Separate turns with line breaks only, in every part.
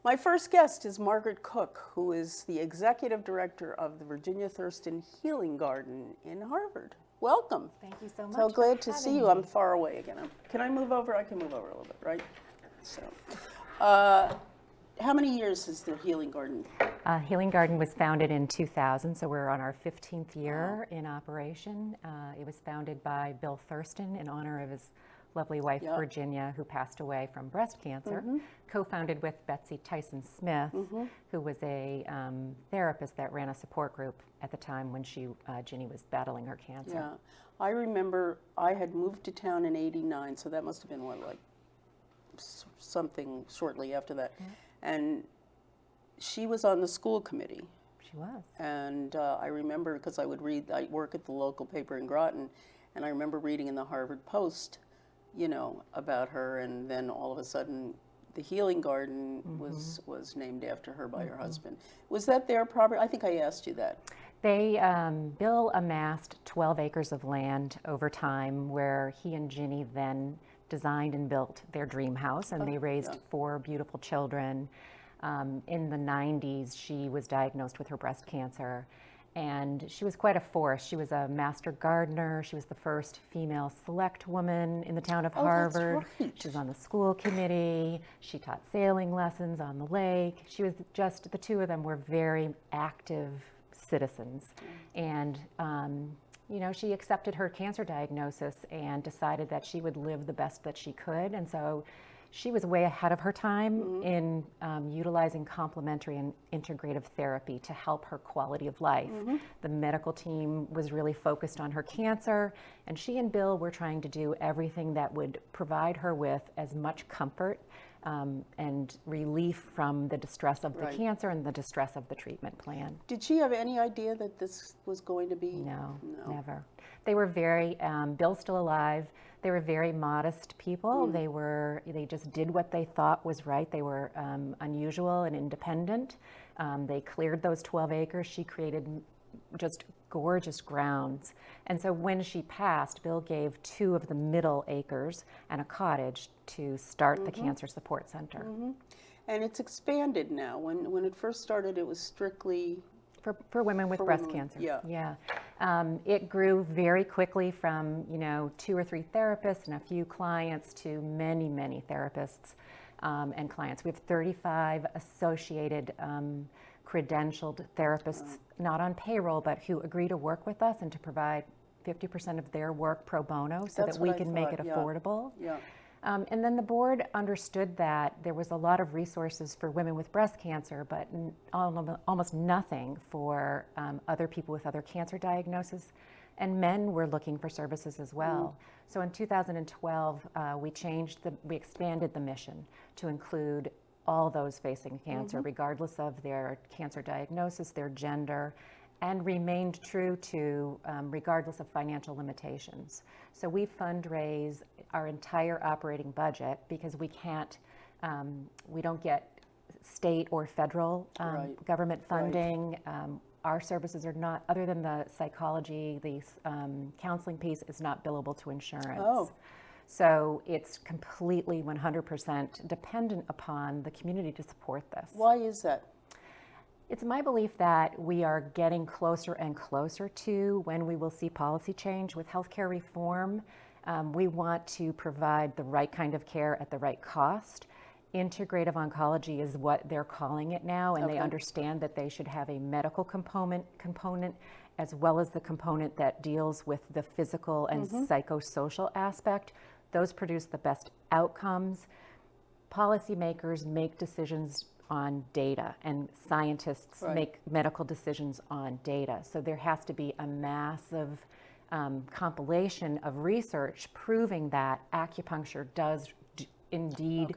My first guest is Margaret Koch, who is the executive director of the Virginia Thurston Healing Garden in Harvard. Welcome.
Thank you so much.
So glad to see you.
Me.
I'm far away again. Can I move over? I can move over a little bit, right? So, how many years has the Healing Garden?
Healing Garden was founded in 2000, so we're on our 15th year in operation. It was founded by Bill Thurston in honor of his lovely wife, Virginia, who passed away from breast cancer. Co-founded with Betsy Tyson Smith, who was a therapist that ran a support group at the time when Ginny was battling her cancer.
Yeah, I remember I had moved to town in '89, so that must have been like something shortly after that. And she was on the school committee.
She was.
And I remember, because I work at the local paper in Groton, and I remember reading in the Harvard Post, about her, and then all of a sudden the Healing Garden was named after her by her husband. Was that their property? I think I asked you that.
Bill amassed 12 acres of land over time, where he and Ginny then designed and built their dream house, and they raised 4 beautiful children. In the 90s, she was diagnosed with her breast cancer, and she was quite a force. She was a master gardener. She was the first female select woman in the town of Harvard.
That's right.
She was on the school committee. She taught sailing lessons on the lake. She was the two of them were very active citizens. And she accepted her cancer diagnosis and decided that she would live the best that she could. And so she was way ahead of her time in utilizing complementary and integrative therapy to help her quality of life. The medical team was really focused on her cancer, and she and Bill were trying to do everything that would provide her with as much comfort and relief from the distress of the cancer and the distress of the treatment plan.
Did she have any idea that this was going to be?
No, never. They were very, Bill's still alive. They were very modest people. They just did what they thought was right. They were unusual and independent. They cleared those 12 acres. She created just gorgeous grounds. And so when she passed, Bill gave 2 of the middle acres and a cottage to start the Cancer Support Center.
And it's expanded now. When it first started, it was strictly
for women with breast cancer. Yeah. It grew very quickly from 2 or 3 therapists and a few clients to many, many therapists and clients. We have 35 associated credentialed therapists, not on payroll, but who agree to work with us and to provide 50% of their work pro bono so that we can make it affordable. And then the board understood that there was a lot of resources for women with breast cancer, but almost nothing for other people with other cancer diagnoses. And men were looking for services as well. So in 2012, we expanded the mission to include all those facing cancer, regardless of their cancer diagnosis, their gender, and remained true to regardless of financial limitations. So we fundraise our entire operating budget because we don't get state or federal government funding. Our services are not, other than the psychology, the counseling piece is not billable to insurance. So it's completely 100% dependent upon the community to support this.
Why is that?
It's my belief that we are getting closer and closer to when we will see policy change with healthcare reform. We want to provide the right kind of care at the right cost. Integrative oncology is what they're calling it now, and they understand that they should have a medical component as well as the component that deals with the physical and psychosocial aspect. Those produce the best outcomes. Policymakers make decisions on data, and scientists make medical decisions on data. So there has to be a massive compilation of research proving that acupuncture does indeed,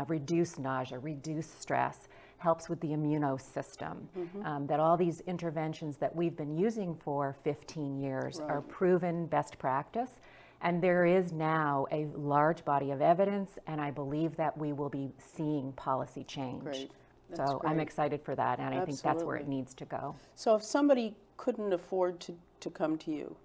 reduce nausea, reduce stress, helps with the immunosystem. That all these interventions that we've been using for 15 years are proven best practice. And there is now a large body of evidence, and I believe that we will be seeing policy change.
Great.
So I'm excited for that, and I think that's where it needs to go.
So if somebody couldn't afford to come to you,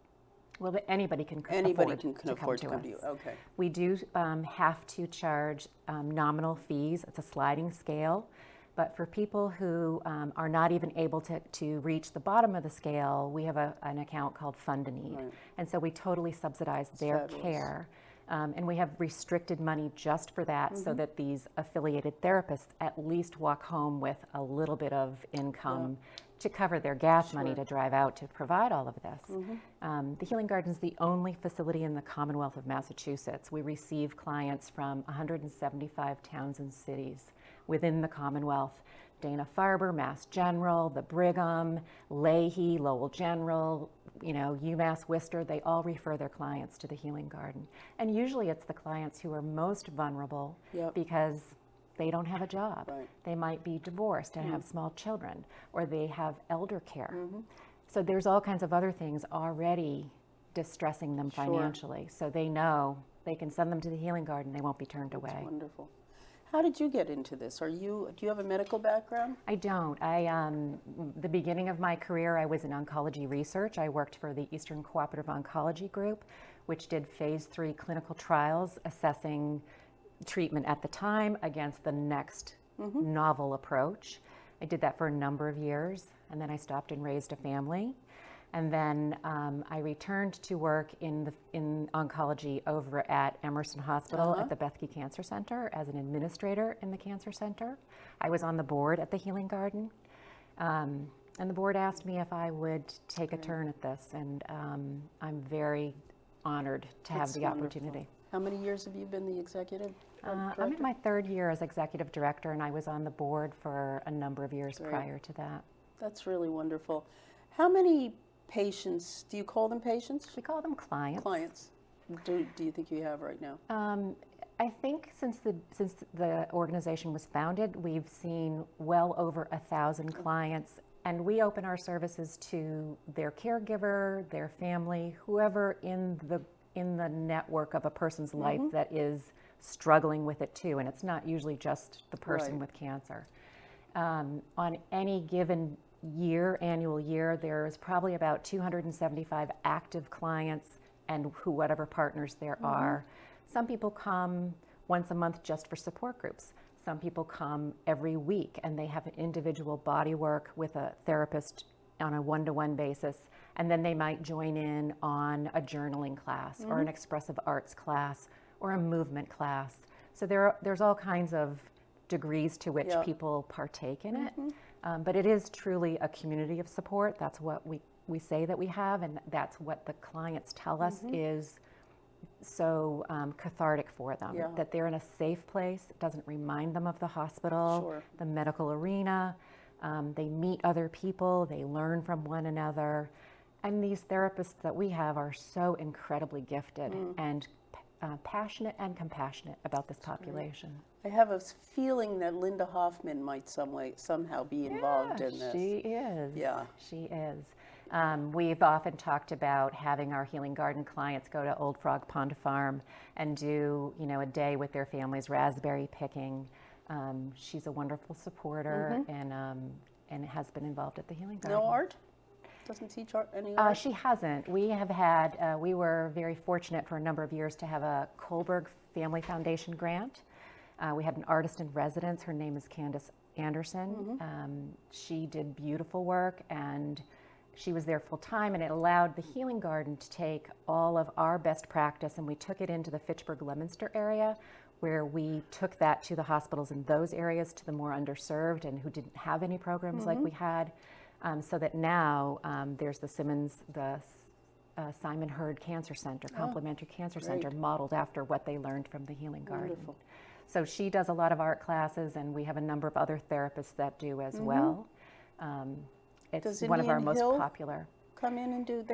Well, anybody can
Anybody
afford
can afford to come to you. Okay.
We do have to charge nominal fees. It's a sliding scale. But for people who are not even able to reach the bottom of the scale, we have an account called Fund a Need.
Right.
And so we totally subsidize their care. And we have restricted money just for that, so that these affiliated therapists at least walk home with a little bit of income to cover their gas money to drive out to provide all of this. The Healing Garden is the only facility in the Commonwealth of Massachusetts. We receive clients from 175 towns and cities within the Commonwealth. Dana-Farber, Mass General, the Brigham, Leahy, Lowell General, UMass Worcester, they all refer their clients to the Healing Garden. And usually it's the clients who are most vulnerable because they don't have a job.
Right.
They might be divorced and have small children, or they have elder care. So there's all kinds of other things already distressing them financially. So they know they can send them to the Healing Garden, they won't be turned away.
That's wonderful. How did you get into this? Do you have a medical background?
I don't. The beginning of my career, I was in oncology research. I worked for the Eastern Cooperative Oncology Group, which did phase 3 clinical trials assessing treatment at the time against the next novel approach. I did that for a number of years, and then I stopped and raised a family. And then I returned to work in oncology over at Emerson Hospital at the Bethke Cancer Center as an administrator in the cancer center. I was on the board at the Healing Garden, and the board asked me if I would take a turn at this, and I'm very honored to have the opportunity.
How many years have you been the executive director?
I'm in my 3rd year as executive director, and I was on the board for a number of years prior to that.
That's really wonderful. How many patients, do you call them patients?
We call them clients.
Clients. Do you think you have right now?
I think since the organization was founded, we've seen well over 1,000 clients, and we open our services to their caregiver, their family, whoever in the network of a person's life that is struggling with it too, and it's not usually just the person with cancer. On any given annual year, there's probably about 275 active clients and whatever partners there are. Some people come once a month just for support groups. Some people come every week and they have an individual body work with a therapist on a one-to-one basis, and then they might join in on a journaling class or an expressive arts class or a movement class. So there's all kinds of degrees to which people partake in it. But it is truly a community of support. That's what we say that we have, and that's what the clients tell us is so cathartic for them, that they're in a safe place. It doesn't remind them of the hospital, the medical arena. They meet other people, they learn from one another. And these therapists that we have are so incredibly gifted and passionate and compassionate about this population.
I have a feeling that Linda Hoffman might somehow be involved in this.
She is.
Yeah.
She is. We've often talked about having our Healing Garden clients go to Old Frog Pond Farm and do, a day with their families raspberry picking. She's a wonderful supporter and has been involved at the Healing Garden.
No art? Doesn't teach any art?
She hasn't. We have had, we were very fortunate for a number of years to have a Kohlberg Family Foundation grant. We had an artist in residence. Her name is Candace Anderson. She did beautiful work, and she was there full time, and it allowed the Healing Garden to take all of our best practice, and we took it into the Fitchburg-Leominster area, where we took that to the hospitals in those areas, to the more underserved and who didn't have any programs like we had, so that now there's the Simon Hurd Cancer Center, Complementary Cancer Center, modeled after what they learned from the Healing Garden.
Wonderful.
So she does a lot of art classes, and we have a number of other therapists that do as well. It's one of our most popular.
Come in and do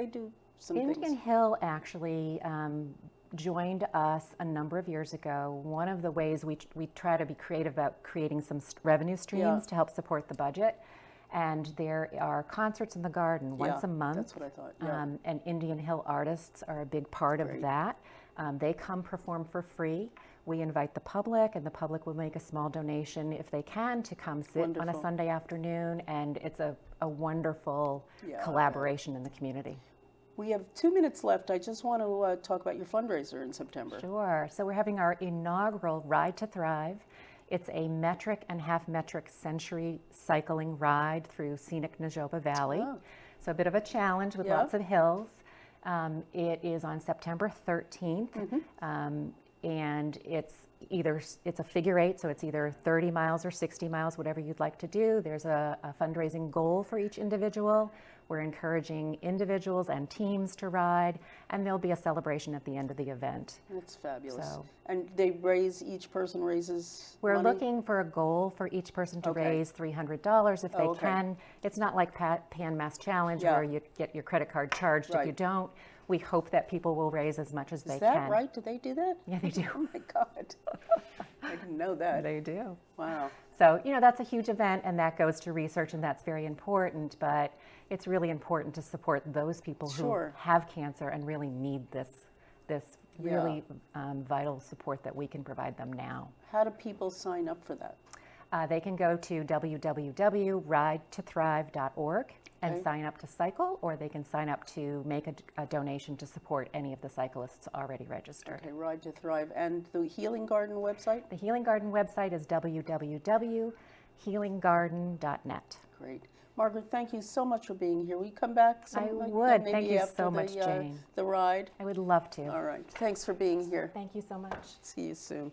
some
Indian
things.
Hill actually joined us a number of years ago. One of the ways we try to be creative about creating some revenue streams to help support the budget. And there are concerts in the garden once a month.
That's what I thought.
And Indian Hill artists are a big part of that. They come perform for free. We invite the public, and the public will make a small donation if they can to come sit on a Sunday afternoon, and it's a wonderful collaboration in the community.
We have 2 minutes left. I just want to talk about your fundraiser in September.
Sure. So we're having our inaugural Ride to Thrive. It's a metric and half-metric century cycling ride through scenic Najoba Valley.
Oh.
So a bit of a challenge with lots of hills. It is on September 13th, and it's a figure eight, so it's either 30 miles or 60 miles, whatever you'd like to do. There's a fundraising goal for each individual. We're encouraging individuals and teams to ride, and there'll be a celebration at the end of the event.
That's fabulous.
So,
and each person raises
we're
money?
looking for a goal for each person to raise $300 if they can. It's not like Pan Mass Challenge where you get your credit card charged if you don't. We hope that people will raise as much as they can.
Is that right? Do they do that?
Yeah, they do.
Oh my God. I didn't know that.
They do.
Wow.
So, that's a huge event, and that goes to research, and that's very important, but it's really important to support those people who have cancer and really need this really vital support that we can provide them now.
How do people sign up for that?
They can go to www.ridetothrive.org and sign up to cycle, or they can sign up to make a donation to support any of the cyclists already registered.
Okay, Ride to Thrive. And the Healing Garden website?
The Healing Garden website is www.healinggarden.net.
Great. Margaret, thank you so much for being here. Will you come back?
I would. Thank you so much, Jane.
The ride?
I would love to.
All right. Thanks for being here.
Thank you so much.
See you soon.